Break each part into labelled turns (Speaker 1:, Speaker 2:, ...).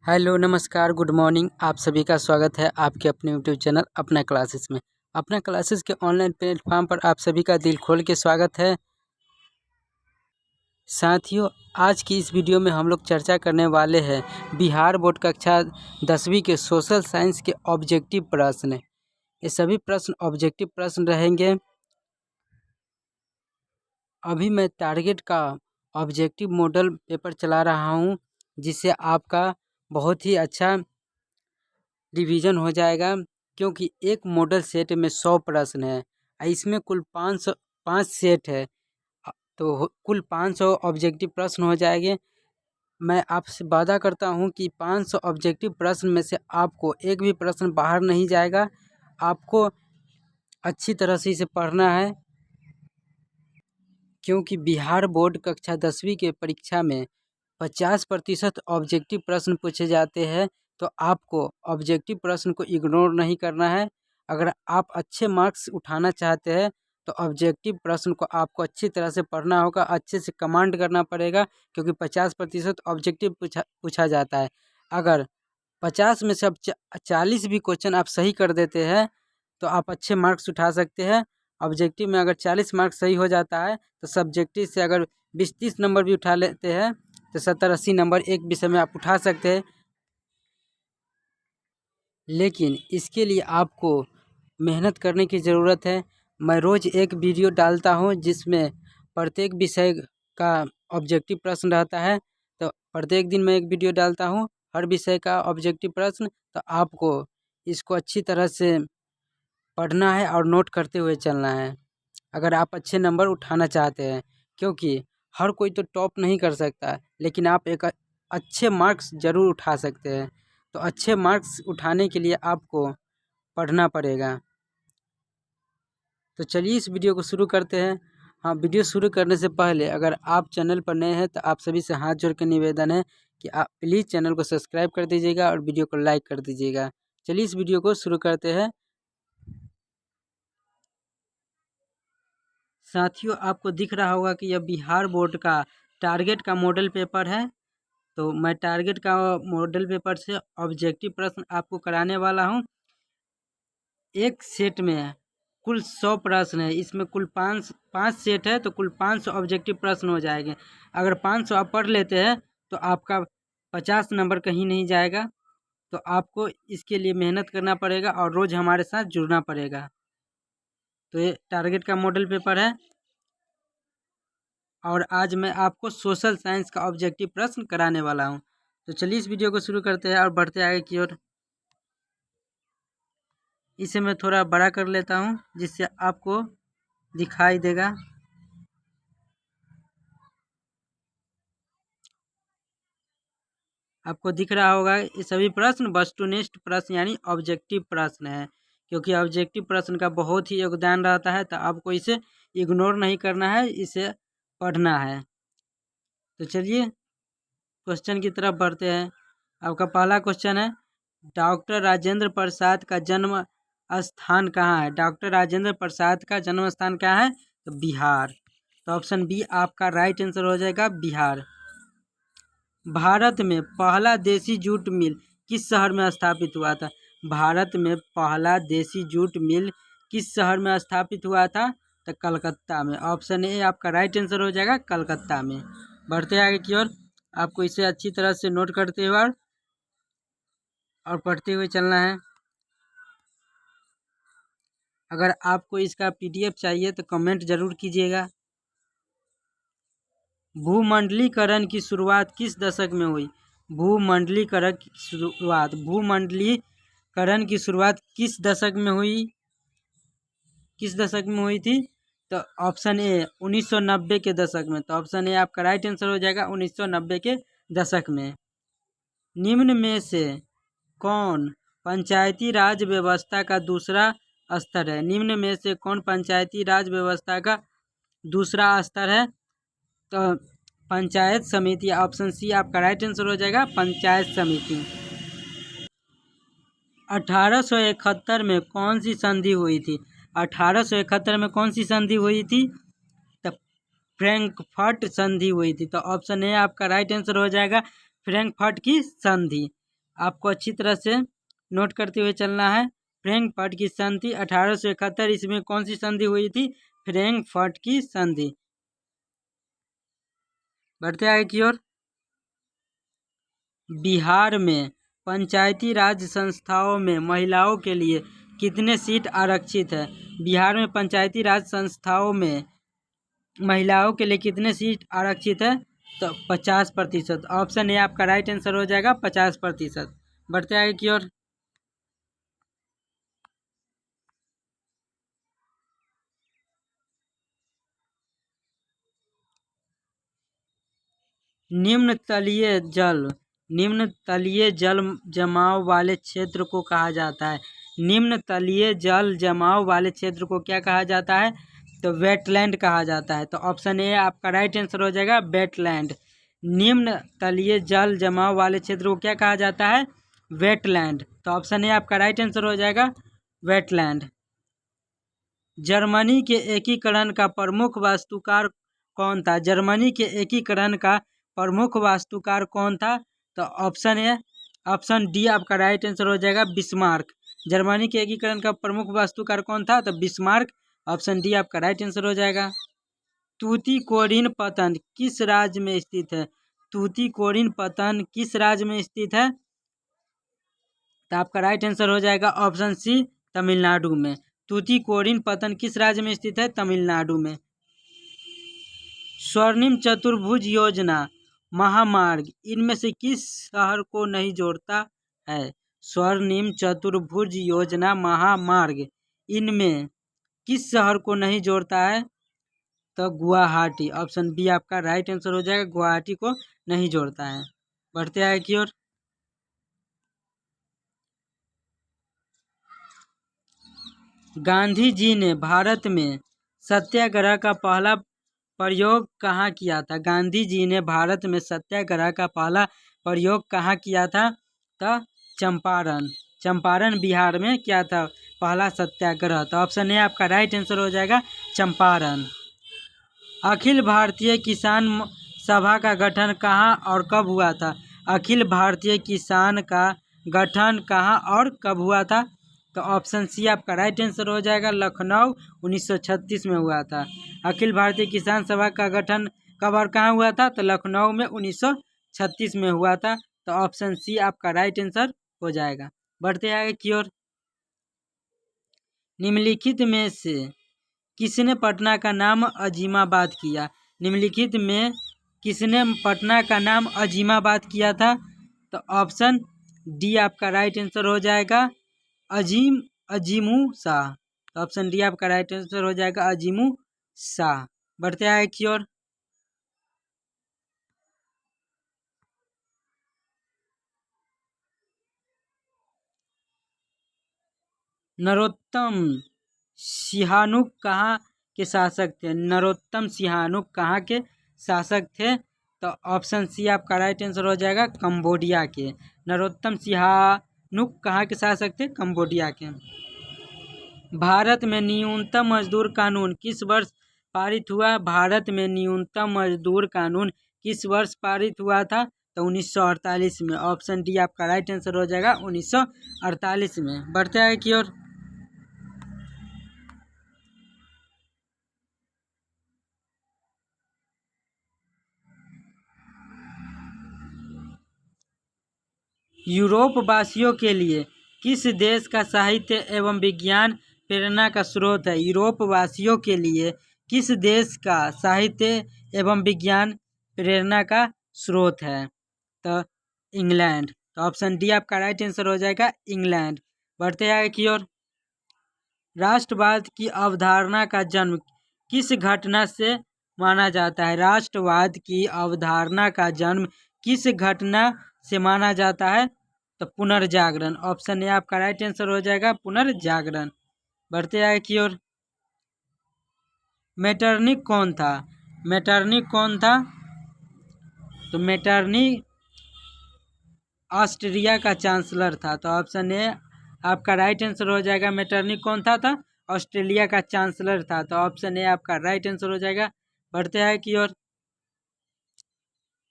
Speaker 1: Hello नमस्कार good morning. आप सभी का स्वागत है आपके अपने यूट्यूब चैनल अपना क्लासेस में। अपना क्लासेस के ऑनलाइन प्लेटफॉर्म पर आप सभी का दिल खोल के स्वागत है। साथियों, आज की इस वीडियो में हम लोग चर्चा करने वाले हैं बिहार बोर्ड कक्षा 10वीं के सोशल साइंस के ऑब्जेक्टिव प्रश्न। ये सभी प्रश्न ऑब्जेक्टिव प्रश्न रहेंगे। अभी मैं टारगेट का ऑब्जेक्टिव मॉडल पेपर चला रहा हूँ, जिससे आपका बहुत ही अच्छा रिवीजन हो जाएगा, क्योंकि एक मॉडल सेट में 100 प्रश्न है। इसमें कुल 5 सेट है, तो कुल 500 ऑब्जेक्टिव प्रश्न हो जाएंगे। मैं आपसे वादा करता हूं कि 500 ऑब्जेक्टिव प्रश्न में से आपको एक भी प्रश्न बाहर नहीं जाएगा। आपको अच्छी तरह से इसे पढ़ना है, क्योंकि बिहार बोर्ड कक्षा 10वीं के परीक्षा में 50% ऑब्जेक्टिव प्रश्न पूछे जाते हैं। तो आपको ऑब्जेक्टिव प्रश्न को इग्नोर नहीं करना है। अगर आप अच्छे मार्क्स उठाना चाहते हैं तो ऑब्जेक्टिव प्रश्न को आपको अच्छी तरह से पढ़ना होगा, अच्छे से कमांड करना पड़ेगा, क्योंकि 50% ऑब्जेक्टिव पूछा जाता है। अगर 50 में से अब 40 भी क्वेश्चन आप सही कर देते हैं तो आप अच्छे मार्क्स उठा सकते हैं। ऑब्जेक्टिव में अगर 40 मार्क्स सही हो जाता है तो सब्जेक्टिव से अगर 20-30 नंबर भी उठा लेते हैं तो 70-80 नंबर एक विषय में आप उठा सकते हैं। लेकिन इसके लिए आपको मेहनत करने की ज़रूरत है। मैं रोज़ एक वीडियो डालता हूं, जिसमें प्रत्येक विषय का ऑब्जेक्टिव प्रश्न रहता है। तो प्रत्येक दिन मैं एक वीडियो डालता हूं हर विषय का ऑब्जेक्टिव प्रश्न। तो आपको इसको अच्छी तरह से पढ़ना है और नोट करते हुए चलना है, अगर आप अच्छे नंबर उठाना चाहते हैं। क्योंकि हर कोई तो टॉप नहीं कर सकता, लेकिन आप एक अच्छे मार्क्स ज़रूर उठा सकते हैं। तो अच्छे मार्क्स उठाने के लिए आपको पढ़ना पड़ेगा। तो चलिए इस वीडियो को शुरू करते हैं। हाँ, वीडियो शुरू करने से पहले अगर आप चैनल पर नए हैं तो आप सभी से हाथ जोड़ के निवेदन है कि आप प्लीज़ चैनल को सब्सक्राइब कर दीजिएगा और वीडियो को लाइक कर दीजिएगा। चलिए इस वीडियो को शुरू करते हैं। साथियों, आपको दिख रहा होगा कि यह बिहार बोर्ड का टारगेट का मॉडल पेपर है। तो मैं टारगेट का मॉडल पेपर से ऑब्जेक्टिव प्रश्न आपको कराने वाला हूं। एक सेट में कुल 100 प्रश्न है। इसमें कुल पाँच सेट है, तो कुल 500 ऑब्जेक्टिव प्रश्न हो जाएंगे। अगर 500 आप पढ़ लेते हैं तो आपका 50 नंबर कहीं नहीं जाएगा। तो आपको इसके लिए मेहनत करना पड़ेगा और रोज़ हमारे साथ जुड़ना पड़ेगा। तो ये टारगेट का मॉडल पेपर है और आज मैं आपको सोशल साइंस का ऑब्जेक्टिव प्रश्न कराने वाला हूं। तो चलिए इस वीडियो को शुरू करते हैं और बढ़ते आगे की ओर। इसे मैं थोड़ा बड़ा कर लेता हूं, जिससे आपको दिखाई देगा। आपको दिख रहा होगा ये सभी प्रश्न वस्तुनिष्ठ प्रश्न यानी ऑब्जेक्टिव प्रश्न है। क्योंकि ऑब्जेक्टिव प्रश्न का बहुत ही योगदान रहता है, तो आपको इसे इग्नोर नहीं करना है, इसे पढ़ना है। तो चलिए क्वेश्चन की तरफ बढ़ते हैं। आपका पहला क्वेश्चन है, डॉक्टर राजेंद्र प्रसाद का जन्म स्थान कहाँ है? डॉक्टर राजेंद्र प्रसाद का जन्म स्थान कहाँ है? तो बिहार। तो ऑप्शन बी आपका राइट आंसर हो जाएगा, बिहार। भारत में पहला देसी जूट मिल किस शहर में स्थापित हुआ था? भारत में पहला देसी जूट मिल किस शहर में स्थापित हुआ था? तो कलकत्ता में। ऑप्शन ए आपका राइट आंसर हो जाएगा, कलकत्ता में। बढ़ते आगे की ओर। आपको इसे अच्छी तरह से नोट करते हुए और पढ़ते हुए चलना है। अगर आपको इसका पीडीएफ चाहिए तो कमेंट जरूर कीजिएगा। भूमंडलीकरण की शुरुआत किस दशक में हुई? भूमंडलीकरण की शुरुआत किस दशक में हुई? किस दशक में हुई थी? तो ऑप्शन ए 1990 के दशक में। तो ऑप्शन ए आपका राइट आंसर हो जाएगा, 1990 के दशक में। निम्न में से कौन पंचायती राज व्यवस्था का दूसरा स्तर है? निम्न में से कौन पंचायती राज व्यवस्था का दूसरा स्तर है? तो पंचायत समिति। ऑप्शन सी आपका राइट आंसर हो जाएगा, पंचायत समिति। 1871 में कौन सी संधि हुई थी? 1871 में कौन सी संधि हुई थी? तो फ्रैंकफर्ट संधि हुई थी। तो ऑप्शन ए आपका राइट आंसर हो जाएगा, फ्रैंकफर्ट की संधि। आपको अच्छी तरह से नोट करते हुए चलना है। फ्रैंकफर्ट की संधि 1871 ईस्वी में कौन सी संधि हुई थी? फ्रैंकफर्ट की संधि। बढ़ते आगे की ओर। बिहार में पंचायती राज संस्थाओं में महिलाओं के लिए कितने सीट आरक्षित है? बिहार में पंचायती राज संस्थाओं में महिलाओं के लिए कितने सीट आरक्षित है? तो 50%। ऑप्शन ए आपका राइट आंसर हो जाएगा 50%। बढ़ते आगे की ओर। निम्न तलीय जल जमाव वाले क्षेत्र को कहा जाता है। निम्न तलीय जल जमाव वाले क्षेत्र को क्या कहा जाता है? तो वेटलैंड कहा जाता है। तो ऑप्शन ए आपका राइट आंसर हो जाएगा वेटलैंड। निम्न तलीय जल जमाव वाले क्षेत्र को क्या कहा जाता है? वेटलैंड। तो ऑप्शन ए आपका राइट आंसर हो जाएगा वेटलैंड। जर्मनी के एकीकरण का प्रमुख वास्तुकार कौन था? जर्मनी के एकीकरण का प्रमुख वास्तुकार कौन था? तो ऑप्शन डी आपका राइट आंसर हो जाएगा बिस्मार्क। जर्मनी के एकीकरण का प्रमुख वास्तुकार कौन था? तो बिस्मार्क। ऑप्शन डी आपका राइट आंसर हो जाएगा। तूतीकोरिन पतन किस राज्य में स्थित है? तूतीकोरिन पतन किस राज्य में स्थित है? तो आपका राइट आंसर हो जाएगा ऑप्शन सी तमिलनाडु में। तूतीकोरिन पतन किस राज्य में स्थित है? तमिलनाडु में। स्वर्णिम चतुर्भुज योजना महामार्ग इनमें से किस शहर को नहीं जोड़ता है? स्वर्णिम चतुर्भुज योजना महामार्ग इनमें किस शहर को नहीं जोड़ता है? तो गुवाहाटी। ऑप्शन बी आपका राइट आंसर हो जाएगा, गुवाहाटी को नहीं जोड़ता है। बढ़ते आगे की ओर। गांधी जी ने भारत में सत्याग्रह का पहला प्रयोग कहाँ किया था? गांधी जी ने भारत में सत्याग्रह का पहला प्रयोग कहाँ किया था? तो चंपारण बिहार में क्या था पहला सत्याग्रह? तो ऑप्शन ए आपका राइट आंसर हो जाएगा चंपारण। अखिल भारतीय किसान सभा का गठन कहाँ और कब हुआ था? अखिल भारतीय किसान का गठन कहाँ और कब हुआ था? तो ऑप्शन सी आपका राइट आंसर हो जाएगा लखनऊ 1936 में हुआ था। अखिल भारतीय किसान सभा का गठन कब और कहाँ हुआ था? तो लखनऊ में 1936 में हुआ था। तो ऑप्शन सी आपका राइट आंसर हो जाएगा। बढ़ते आगे की ओर। निम्नलिखित में से किसने पटना का नाम अजीमाबाद किया? निम्नलिखित में किसने पटना का नाम अजीमाबाद किया था? तो ऑप्शन डी आपका राइट आंसर हो जाएगा अजीमू शाह। तो ऑप्शन डी आपका राइट आंसर हो जाएगा अजीमू शाह। बढ़ते आगे की ओर। नरोत्तम सिहानुक कहाँ के शासक थे? नरोत्तम सिहानुक कहाँ के शासक थे? तो ऑप्शन सी आपका राइट आंसर हो जाएगा कंबोडिया के। नरोत्तम सिहानुक कहाँ के शासक थे? कंबोडिया के। भारत में न्यूनतम मजदूर कानून किस वर्ष पारित हुआ? भारत में न्यूनतम मजदूर कानून किस वर्ष पारित हुआ था? तो 1948 में। ऑप्शन डी आपका राइट आंसर हो जाएगा 1948 में। बढ़ते आगे की ओर। यूरोप वासियों के लिए किस देश का साहित्य एवं विज्ञान प्रेरणा का स्रोत है? यूरोप वासियों के लिए किस देश का साहित्य एवं विज्ञान प्रेरणा का स्रोत है? तो इंग्लैंड। तो ऑप्शन डी आपका राइट आंसर हो जाएगा इंग्लैंड। बढ़ते आगे की ओर। राष्ट्रवाद की अवधारणा का जन्म किस घटना से माना जाता है? राष्ट्रवाद की अवधारणा का जन्म किस घटना से माना जाता है? तो पुनर्जागरण। ऑप्शन ए आपका राइट आंसर हो जाएगा पुनर्जागरण। बढ़ते आगे की ओर। मेटरनिक कौन था? मेटरनिक कौन था? तो मेटरनिक ऑस्ट्रिया का चांसलर था। तो ऑप्शन ए आपका राइट आंसर हो जाएगा मेटरनिक कौन था? ऑस्ट्रेलिया का चांसलर था। तो ऑप्शन ए आपका राइट आंसर हो जाएगा। बढ़ते आगे की ओर।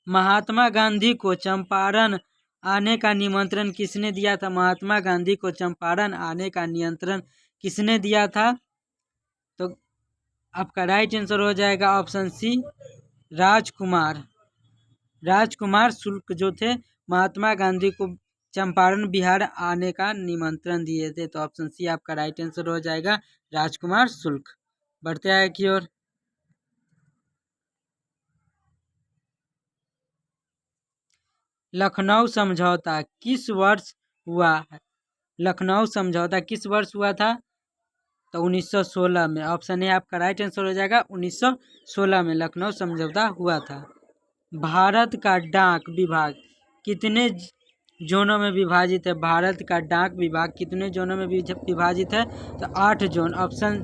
Speaker 1: महात्मा गांधी को चंपारण आने का निमंत्रण किसने दिया था? महात्मा गांधी को चंपारण आने का नियंत्रण किसने दिया था? तो आपका राइट आंसर हो जाएगा ऑप्शन सी, राजकुमार। राजकुमार शुक्ल जो थे महात्मा गांधी को चंपारण बिहार आने का निमंत्रण दिए थे। तो ऑप्शन सी आपका राइट आंसर हो जाएगा, राजकुमार शुक्ल। बढ़ते आगे की ओर। लखनऊ समझौता किस वर्ष हुआ है? लखनऊ समझौता किस वर्ष हुआ था? तो 1916 में। ऑप्शन ए आपका राइट आंसर हो जाएगा, 1916 में लखनऊ समझौता हुआ था। भारत का डाक विभाग कितने जोनों में विभाजित है? भारत का डाक विभाग कितने जोनों में विभाजित है? तो 8 जोन। ऑप्शन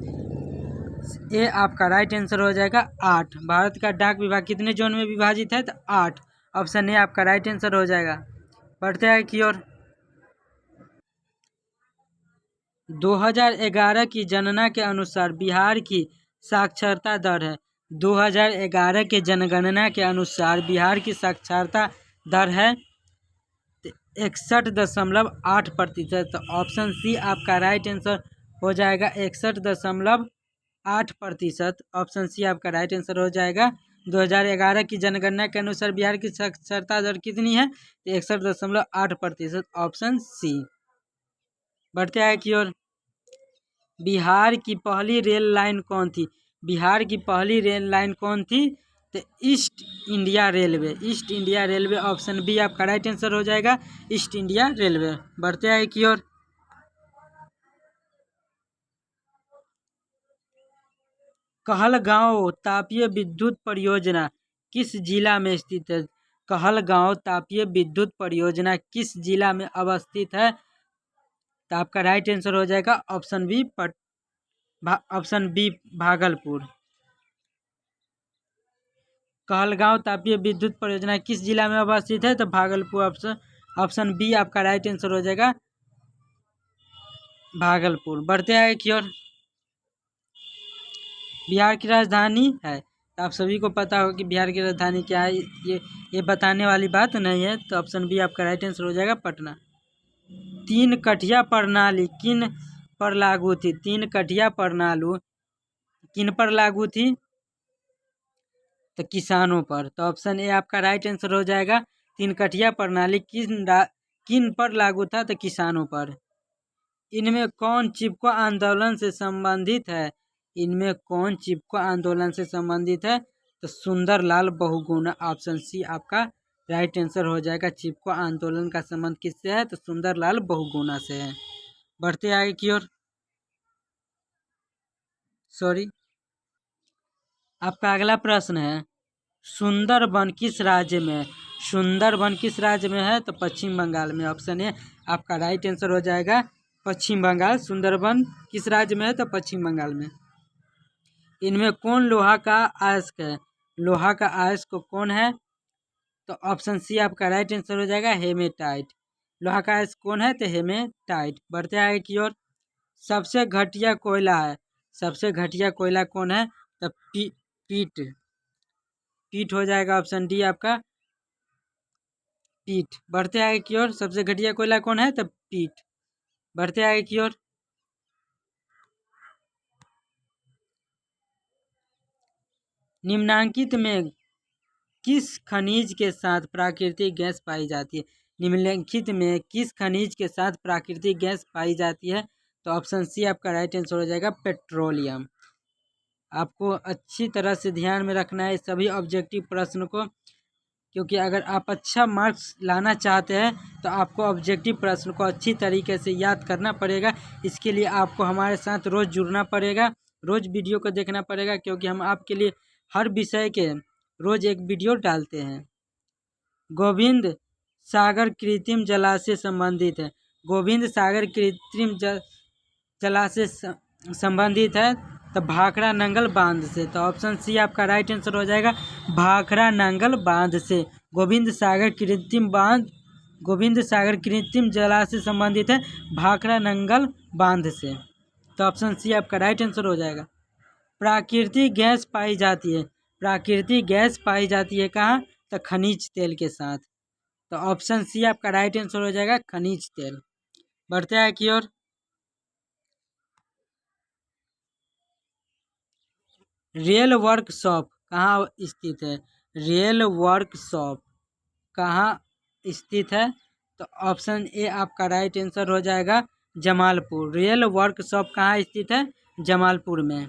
Speaker 1: ए आपका राइट आंसर हो जाएगा 8। भारत का डाक विभाग कितने जोन में विभाजित है? तो 8। ऑप्शन ए आपका राइट आंसर हो जाएगा। बढ़ते हैं की ओर। 2011 की जनगणना के अनुसार बिहार की साक्षरता दर है। 2011 के जनगणना के अनुसार बिहार की साक्षरता दर है 61.8%। तो ऑप्शन सी आपका राइट आंसर हो जाएगा 61.8%। ऑप्शन सी आपका राइट आंसर हो जाएगा। 2011 की जनगणना के अनुसार बिहार की साक्षरता दर कितनी है? 61.8%। Option C. बढ़ते आगे की ओर। बिहार की पहली रेल लाइन कौन थी? बिहार की पहली रेल लाइन कौन थी? तो East India railway. East India railway. Option B आपका राइट आंसर हो जाएगा, ईस्ट इंडिया रेलवे। बढ़ते आगे की ओर। कहलगांव तापीय विद्युत परियोजना किस जिला में स्थित है? कहलगांव तापीय विद्युत परियोजना किस जिला में अवस्थित है? तो आपका राइट आंसर हो जाएगा option B option B Bhagalpur. Kahalgaon तापीय विद्युत परियोजना किस जिला में अवस्थित है? तो भागलपुर। ऑप्शन बी आपका राइट आंसर हो जाएगा, भागलपुर। बढ़ते आगे की ओर। बिहार की राजधानी है, तो आप सभी को पता होगा कि बिहार की राजधानी क्या है। ये बताने वाली बात नहीं है। तो ऑप्शन बी आपका राइट आंसर हो जाएगा, पटना। 3 कठिया प्रणाली किन पर लागू थी? 3 कठिया प्रणाली किन पर लागू थी? तो किसानों पर। तो ऑप्शन ए आपका राइट आंसर हो जाएगा। 3 कठिया प्रणाली किन पर लागू था? तो किसानों पर। इनमें कौन चिपको आंदोलन से संबंधित है? इनमें कौन चिपको आंदोलन से संबंधित है? तो सुंदरलाल बहुगुणा। ऑप्शन सी आपका राइट आंसर हो जाएगा। चिपको आंदोलन का संबंध किससे है? तो सुंदरलाल बहुगुणा से है। बढ़ते आगे की ओर। आपका अगला प्रश्न है, सुंदरबन किस राज्य में है? सुंदरबन किस राज्य में है? तो पश्चिम बंगाल में। ऑप्शन ए आपका राइट आंसर हो जाएगा, पश्चिम बंगाल। सुंदरबन किस राज्य में है? तो पश्चिम बंगाल में। इनमें कौन लोहा का अयस्क है? लोहा का अयस्क कौन है? तो ऑप्शन सी आपका राइट आंसर हो जाएगा, हेमेटाइट। लोहा का अयस्क कौन है? तो हेमेटाइट। बढ़ते आगे की ओर। सबसे घटिया कोयला है। सबसे घटिया कोयला कौन है? तो पीट। पीट हो जाएगा ऑप्शन डी आपका, पीट। बढ़ते आगे की ओर। सबसे घटिया कोयला कौन है? तो पीट। बढ़ते आगे की ओर। निम्नलिखित में किस खनिज के साथ प्राकृतिक गैस पाई जाती है? निम्नलिखित में किस खनिज के साथ प्राकृतिक गैस पाई जाती है? तो ऑप्शन सी आपका राइट आंसर हो जाएगा, पेट्रोलियम। आपको अच्छी तरह से ध्यान में रखना है सभी ऑब्जेक्टिव प्रश्न को, क्योंकि अगर आप अच्छा मार्क्स लाना चाहते हैं तो आपको ऑब्जेक्टिव प्रश्न को अच्छी तरीके से याद करना पड़ेगा। इसके लिए आपको हमारे साथ रोज़ जुड़ना पड़ेगा, रोज़ वीडियो को देखना पड़ेगा, क्योंकि हम आपके लिए हर विषय के रोज़ एक वीडियो डालते हैं। गोविंद सागर कृत्रिम जलाशय संबंधित है। गोविंद सागर कृत्रिम जलाशय संबंधित है तो भाखड़ा नंगल बांध से। तो ऑप्शन सी आपका राइट आंसर हो जाएगा, भाखड़ा नंगल बांध से। गोविंद सागर कृत्रिम जलाशय संबंधित है भाखड़ा नंगल बांध से। तो ऑप्शन सी आपका राइट आंसर हो जाएगा। प्राकृतिक गैस पाई जाती है। प्राकृतिक गैस पाई जाती है कहाँ? तो खनिज तेल के साथ। तो ऑप्शन सी आपका राइट आंसर हो जाएगा, खनिज तेल। बढ़ते हैं की ओर। रियल वर्कशॉप कहाँ स्थित है? रियल वर्कशॉप कहाँ स्थित है? तो ऑप्शन ए आपका राइट आंसर हो जाएगा, जमालपुर। रियल वर्कशॉप कहाँ स्थित है? जमालपुर में।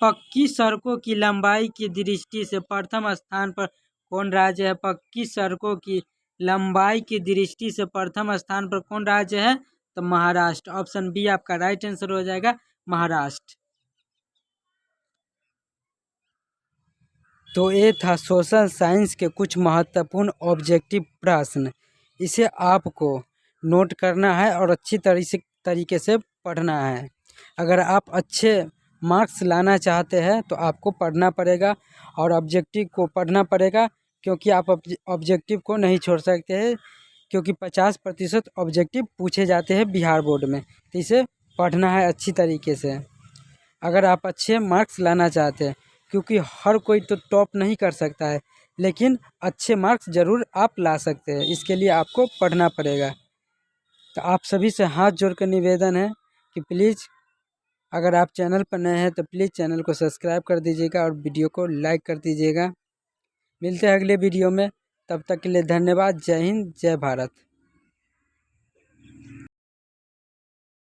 Speaker 1: पक्की सड़कों की लंबाई की दृष्टि से प्रथम स्थान पर कौन राज्य है? पक्की सड़कों की लंबाई की दृष्टि से प्रथम स्थान पर कौन राज्य है? तो महाराष्ट्र। ऑप्शन बी आपका राइट आंसर हो जाएगा, महाराष्ट्र। तो ये था सोशल साइंस के कुछ महत्वपूर्ण ऑब्जेक्टिव प्रश्न। इसे आपको नोट करना है और अच्छी तरीके से पढ़ना है। अगर आप अच्छे मार्क्स लाना चाहते हैं तो आपको पढ़ना पड़ेगा और ऑब्जेक्टिव को पढ़ना पड़ेगा, क्योंकि आप ऑब्जेक्टिव को नहीं छोड़ सकते हैं, क्योंकि 50% ऑब्जेक्टिव पूछे जाते हैं बिहार बोर्ड में। तो इसे पढ़ना है अच्छी तरीके से अगर आप अच्छे मार्क्स लाना चाहते हैं, क्योंकि हर कोई तो टॉप नहीं कर सकता है, लेकिन अच्छे मार्क्स ज़रूर आप ला सकते हैं। इसके लिए आपको पढ़ना पड़ेगा। तो आप सभी से हाथ जोड़कर निवेदन है कि प्लीज़, अगर आप चैनल पर नए हैं तो प्लीज़ चैनल को सब्सक्राइब कर दीजिएगा और वीडियो को लाइक कर दीजिएगा। मिलते हैं अगले वीडियो में, तब तक के लिए धन्यवाद। जय हिंद, जय भारत।